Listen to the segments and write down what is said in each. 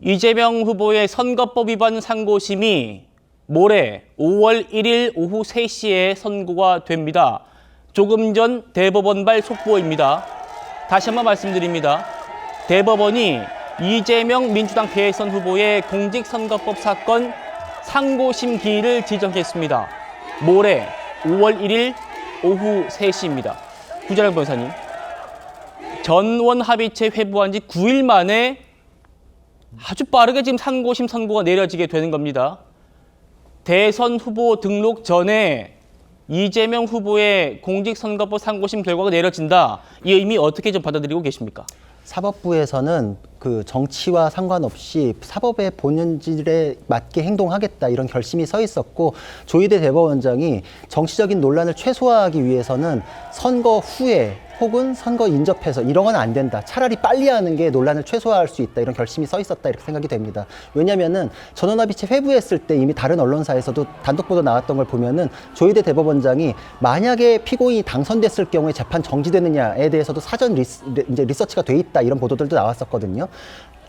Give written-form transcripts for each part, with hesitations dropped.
이재명 후보의 선거법 위반 상고심이 모레 5월 1일 오후 3시에 선고가 됩니다. 조금 전 대법원발 속보입니다. 다시 한번 말씀드립니다. 대법원이 이재명 민주당 대선 후보의 공직선거법 사건 상고심 기일을 지정했습니다. 모레 5월 1일 오후 3시입니다. 구자령 변호사님, 전원 합의체 회부한 지 9일 만에 아주 빠르게 지금 상고심 선고가 내려지게 되는 겁니다. 대선 후보 등록 전에 이재명 후보의 공직선거법 상고심 결과가 내려진다. 이 의미 어떻게 좀 받아들이고 계십니까? 사법부에서는 그 정치와 상관없이 사법의 본질에 맞게 행동하겠다 이런 결심이 서 있었고, 조희대 대법원장이 정치적인 논란을 최소화하기 위해서는 선거 후에 혹은 선거 인접해서 이런 건 안 된다. 차라리 빨리 하는 게 논란을 최소화할 수 있다. 이런 결심이 서 있었다. 이렇게 생각이 됩니다. 왜냐면은 전원합의체 회부했을 때 이미 다른 언론사에서도 단독 보도 나왔던 걸 보면은 조희대 대법원장이 만약에 피고인이 당선됐을 경우에 재판 정지되느냐에 대해서도 사전 리서치가 돼 있다. 이런 보도들도 나왔었거든요.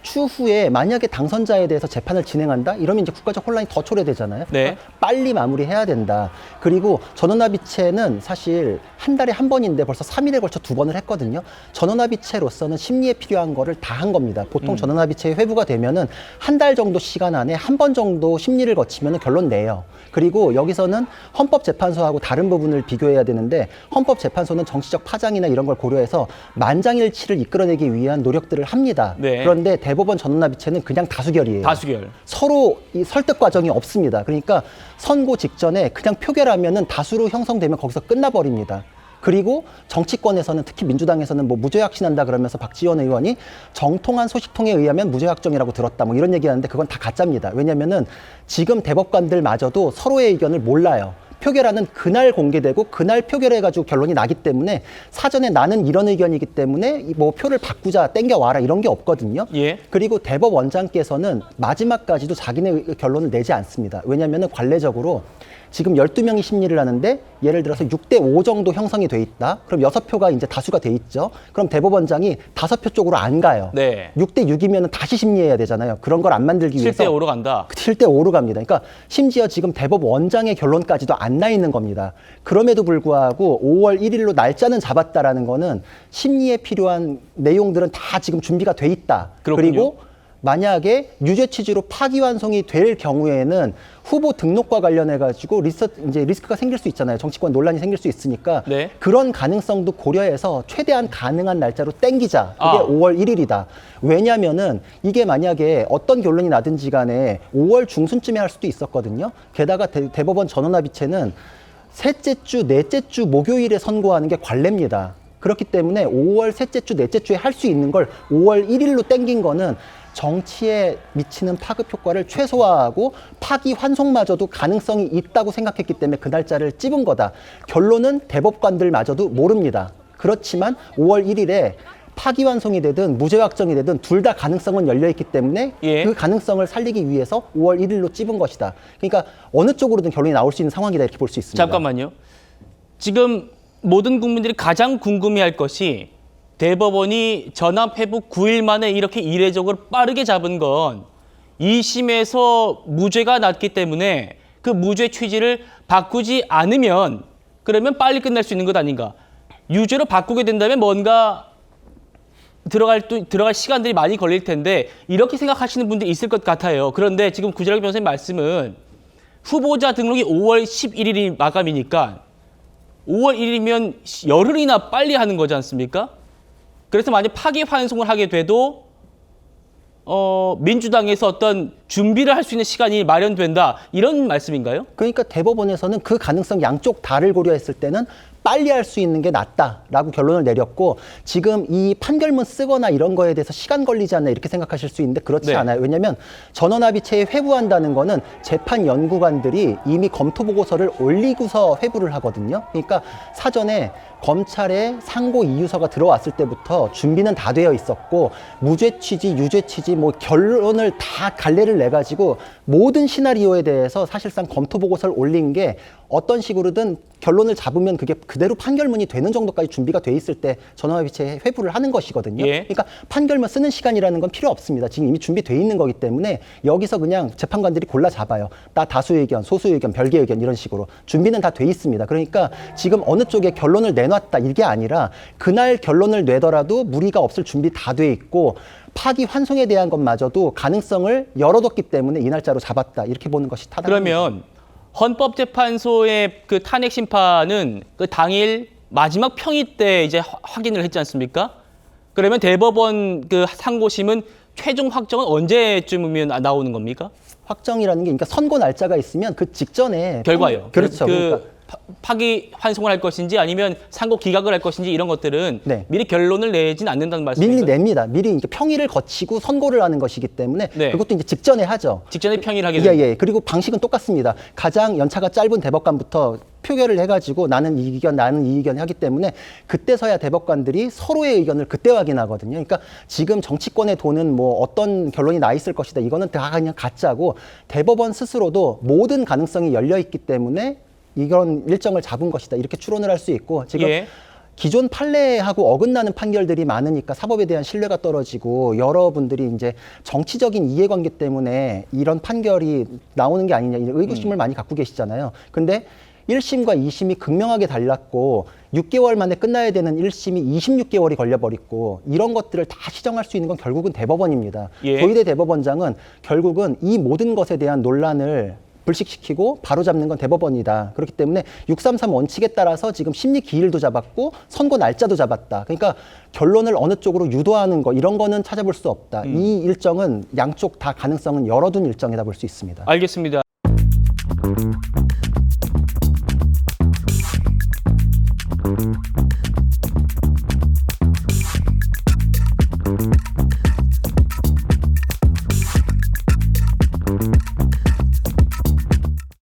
추후에 만약에 당선자에 대해서 재판을 진행한다? 이러면 이제 국가적 혼란이 더 초래되잖아요. 네. 그러니까 빨리 마무리해야 된다. 그리고 전원합의체는 사실 한 달에 한 번인데 벌써 3일에 걸쳐 2번을 했거든요. 전원합의체로서는 심리에 필요한 거를 다 한 겁니다. 보통 전원합의체 회부가 되면은 한 달 정도 시간 안에 한 번 정도 심리를 거치면은 결론 내요. 그리고 여기서는 헌법재판소하고 다른 부분을 비교해야 되는데, 헌법재판소는 정치적 파장이나 이런 걸 고려해서 만장일치를 이끌어내기 위한 노력들을 합니다. 네. 그런데 대법원 전원합의체는 그냥 다수결이에요. 다수결. 서로 이 설득 과정이 없습니다. 그러니까 선고 직전에 그냥 표결하면은 다수로 형성되면 거기서 끝나버립니다. 그리고 정치권에서는, 특히 민주당에서는 뭐 무죄 확신한다 그러면서 박지원 의원이 정통한 소식통에 의하면 무죄 확정이라고 들었다 뭐 이런 얘기하는데, 그건 다 가짜입니다. 왜냐면은 지금 대법관들마저도 서로의 의견을 몰라요. 표결하는 그날 공개되고 그날 표결해가지고 결론이 나기 때문에 사전에 나는 이런 의견이기 때문에 뭐 표를 바꾸자, 땡겨와라 이런 게 없거든요. 예. 그리고 대법원장께서는 마지막까지도 자기네 결론을 내지 않습니다. 왜냐하면 관례적으로 지금 12명이 심리를 하는데 예를 들어서 6대5 정도 형성이 돼 있다. 그럼 6표가 이제 다수가 돼 있죠. 그럼 대법원장이 5표 쪽으로 안 가요. 네. 6대6이면 다시 심리해야 되잖아요. 그런 걸 안 만들기 위해서 7대5로 간다. 7대5로 갑니다. 그러니까 심지어 지금 대법원장의 결론까지도 안 나 있는 겁니다. 그럼에도 불구하고 5월 1일로 날짜는 잡았다라는 거는 심리에 필요한 내용들은 다 지금 준비가 돼 있다. 그렇군요. 그리고 만약에 유죄 취지로 파기환송이 될 경우에는 후보 등록과 관련해가지고 리스크가 생길 수 있잖아요. 정치권 논란이 생길 수 있으니까. 네. 그런 가능성도 고려해서 최대한 가능한 날짜로 땡기자. 그게 아. 5월 1일이다. 왜냐면은 이게 만약에 어떤 결론이 나든지 간에 5월 중순쯤에 할 수도 있었거든요. 게다가 대법원 전원합의체는 셋째 주, 넷째 주 목요일에 선고하는 게 관례입니다. 그렇기 때문에 5월 셋째 주, 넷째 주에 할 수 있는 걸 5월 1일로 땡긴 거는 정치에 미치는 파급 효과를 최소화하고 파기 환송마저도 가능성이 있다고 생각했기 때문에 그 날짜를 찝은 거다. 결론은 대법관들마저도 모릅니다. 그렇지만 5월 1일에 파기환송이 되든 무죄 확정이 되든 둘 다 가능성은 열려있기 때문에 예. 그 가능성을 살리기 위해서 5월 1일로 찝은 것이다. 그러니까 어느 쪽으로든 결론이 나올 수 있는 상황이다 이렇게 볼 수 있습니다. 잠깐만요. 지금 모든 국민들이 가장 궁금해할 것이, 대법원이 전압 회부 9일 만에 이렇게 이례적으로 빠르게 잡은 건 2심에서 무죄가 났기 때문에 그 무죄 취지를 바꾸지 않으면 그러면 빨리 끝날 수 있는 것 아닌가. 유죄로 바꾸게 된다면 뭔가 들어갈 시간들이 많이 걸릴 텐데 이렇게 생각하시는 분들이 있을 것 같아요. 그런데 지금 구자령 변호사님 말씀은 후보자 등록이 5월 11일이 마감이니까 5월 1일이면 열흘이나 빨리 하는 거지 않습니까? 그래서 만약 파기 환송을 하게 돼도 민주당에서 어떤 준비를 할 수 있는 시간이 마련된다, 이런 말씀인가요? 그러니까 대법원에서는 그 가능성 양쪽 다를 고려했을 때는 빨리 할 수 있는 게 낫다라고 결론을 내렸고, 지금 이 판결문 쓰거나 이런 거에 대해서 시간 걸리지 않나 이렇게 생각하실 수 있는데 그렇지 네. 않아요. 왜냐하면 전원합의체에 회부한다는 거는 재판 연구관들이 이미 검토 보고서를 올리고서 회부를 하거든요. 그러니까 사전에 검찰에 상고 이유서가 들어왔을 때부터 준비는 다 되어 있었고, 무죄 취지, 유죄 취지, 뭐 결론을 다 갈래를 내 가지고 모든 시나리오에 대해서 사실상 검토 보고서를 올린 게 어떤 식으로든 결론을 잡으면 그게 그대로 판결문이 되는 정도까지 준비가 돼 있을 때 전원합의체 회부를 하는 것이거든요. 예. 그러니까 판결문 쓰는 시간이라는 건 필요 없습니다. 지금 이미 준비돼 있는 거기 때문에 여기서 그냥 재판관들이 골라 잡아요. 다수 의견, 소수 의견, 별개 의견 이런 식으로 준비는 다 돼 있습니다. 그러니까 지금 어느 쪽에 결론을 내놨다 이게 아니라 그날 결론을 내더라도 무리가 없을 준비 다 돼 있고 파기 환송에 대한 것마저도 가능성을 열어뒀기 때문에 이 날짜로 잡았다 이렇게 보는 것이 타당합니다. 그러면 헌법재판소의 그 탄핵 심판은 그 당일 마지막 평의 때 이제 확인을 했지 않습니까? 그러면 대법원 그 상고심은 최종 확정은 언제쯤이면 나오는 겁니까? 확정이라는 게 그러니까 선고 날짜가 있으면 그 직전에 결과요. 그렇죠. 그러니까 파기 환송을 할 것인지 아니면 상고 기각을 할 것인지 이런 것들은 네. 미리 결론을 내진 않는다는 미리 말씀이죠. 냅니다. 미리 이제 평의를 거치고 선고를 하는 것이기 때문에 네. 그것도 이제 직전에 하죠. 직전에 평의를 하게 예, 됩니다. 예. 그리고 방식은 똑같습니다. 가장 연차가 짧은 대법관부터 표결을 해가지고 나는 이 의견, 나는 이 의견 하기 때문에 그때서야 대법관들이 서로의 의견을 그때 확인하거든요. 그러니까 지금 정치권에 도는 뭐 어떤 결론이 나 있을 것이다. 이거는 다 그냥 가짜고 대법원 스스로도 모든 가능성이 열려 있기 때문에 이런 일정을 잡은 것이다. 이렇게 추론을 할 수 있고 지금 예. 기존 판례하고 어긋나는 판결들이 많으니까 사법에 대한 신뢰가 떨어지고 여러분들이 이제 정치적인 이해관계 때문에 이런 판결이 나오는 게 아니냐 이런 의구심을 많이 갖고 계시잖아요. 근데 1심과 2심이 극명하게 달랐고 6개월 만에 끝나야 되는 1심이 26개월이 걸려버렸고 이런 것들을 다 시정할 수 있는 건 결국은 대법원입니다. 예. 조희대 대법원장은 결국은 이 모든 것에 대한 논란을 불식시키고 바로잡는 건 대법원이다. 그렇기 때문에 633 원칙에 따라서 지금 심리 기일도 잡았고 선고 날짜도 잡았다. 그러니까 결론을 어느 쪽으로 유도하는 거 이런 거는 찾아볼 수 없다. 이 일정은 양쪽 다 가능성은 열어둔 일정이다 볼 수 있습니다. 알겠습니다.